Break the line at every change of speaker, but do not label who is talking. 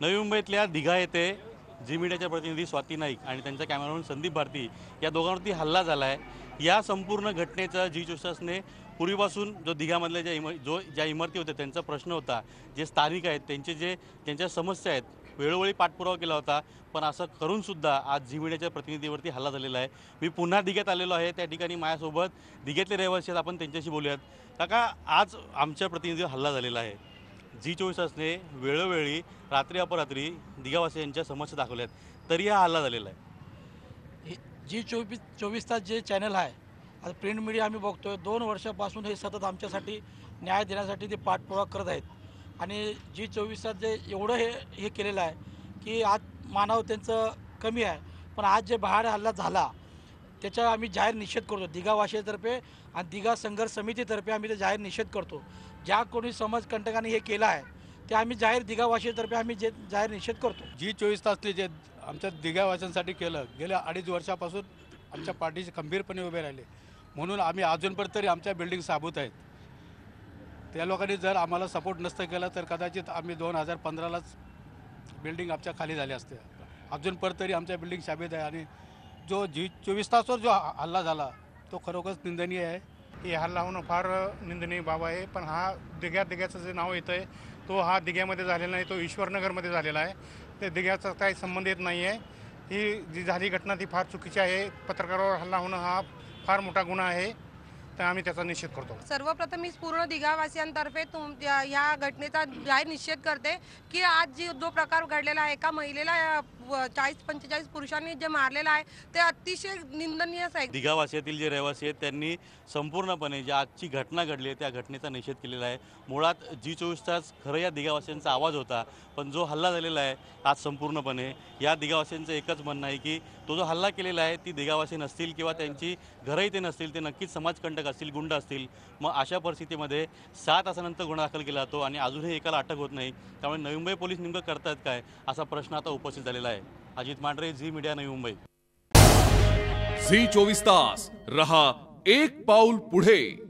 नवी मुंबईतल्या दिघा येथे जी मीडियाच्या प्रतिनिधी स्वाती नाईक आणि त्यांचा कॅमेरामॅन संदीप भारती या दोघांवरती हल्ला झाला आहे। या संपूर्ण घटनेचा जी चोवीसने पूर्वीपासून जो दिघामधल्या ज्या इमारती होत्या त्यांचा प्रश्न होता, जे स्थानिक आहेत त्यांच्या समस्या आहेत, वेळोवेळी पाठपुरावा केला होता, पण असं करूनसुद्धा आज जी मीडियाच्या प्रतिनिधीवरती हल्ला झालेला आहे। मी पुन्हा दिघ्यात आलेलो आहे, त्या ठिकाणी माझ्यासोबत दिघ्यातले रहिवासी आहेत, आपण त्यांच्याशी बोलूयात। काका, आज आमच्या प्रतिनिधीवर हल्ला झालेला आहे। जी 24 तासने वेळोवेळी रात्री अपरात्री दिघावासियांच्या समस्या दाखवल्यात, तरी हा हल्ला झालेला आहे।
जी 24 तास जे चॅनल आहे, आता प्रिंट मीडिया आम्ही बघतोय 2 वर्षापासून हे सतत आमच्यासाठी न्याय देण्यासाठी ते पाठपुरावा करत आहेत। आणि जी 24 तास जे एवढं हे केलेलं आहे की आज मानव त्यांचं कमी आहे, पण आज जे बाहेर हल्ला झाला त्याचा आम्ही जाहीर निषेध करतो। दिघावासियांतर्फे आणि दिघा संघर्ष समितीतर्फे आम्ही ते जाहीर निषेध करतो। ज्या कोणी समाजकंटकांनी हे केलं आहे ते आम्ही जाहीर दिघावासियांतर्फे आम्ही जाहीर निषेध करतो।
जी 24 तासले जे आमच्या दिघावासियांसाठी केलं, गेल्या 2.5 वर्षापासून आमच्या पाठीशी खंबीरपणे उभे राहिले, म्हणून आम्ही अजूनपर्यंत तरी आमच्या बिल्डिंग साबूत आहेत। त्या लोकांनी जर आम्हाला सपोर्ट नसतं केला तर कदाचित आम्ही 2015लाच बिल्डिंग आमच्या खाली झाले असते। अजूनपर्यंत तरी आमच्या बिल्डिंग साबीत आहे। आणि जो जी 24 तासवर जो हल्ला झाला तो खरोखरच निंदनीय आहे।
ही हल्ला होणं फार निंदनीय बाब आहे। पण हा दिघ्याचं जे नाव येतं आहे तो हा दिघ्यामध्ये झालेला नाही, तो ईश्वरनगरमध्ये झालेला आहे। ते दिघ्याचा काही संबंध येत नाही आहे। ही जी झाली घटना ती फार चुकीची आहे। पत्रकारावर हल्ला होणं हा फार मोठा गुन्हा आहे, तर आम्ही त्याचा निषेध करतो।
सर्वप्रथम मी पूर्ण दिघावासियांतर्फे या घटनेचा जाहीर निषेध करते की आज जो प्रकार घडलेला आहे, एका महिलेला 40-45 पुरुषांनी जे मारलेलं आहे ते अतिशय निंदनीय आहे।
दिघावासियातील जे रहिवासी आहेत त्यांनी संपूर्णपणे जी आजची घटना घडली आहे त्या घटनेचा निषेध केलेला आहे। मुळात जी 24 तास खरं या दिघावासियांचा आवाज होता, पण जो हल्ला झालेला आहे आज संपूर्णपणे या दिघावासियांचं एकच म्हणणं आहे की तो जो हल्ला केलेला आहे ती दिघावासी नसतील किंवा त्यांची घरंही ते नसतील, ते नक्कीच समाजकंटक असतील, गुंड असतील। मग अशा परिस्थितीमध्ये 6 तासानंतर गुन्हा दाखल केला जातो आणि अजूनही एकाला अटक होत नाही। त्यामुळे नवी मुंबई पोलीस नेमकं करतात काय असा प्रश्न आता उपस्थित झालेला आहे। Ajit Mandhare, Zee media, Navi Mumbai.
Zee 24 तास रहा एक पाऊल पुढे।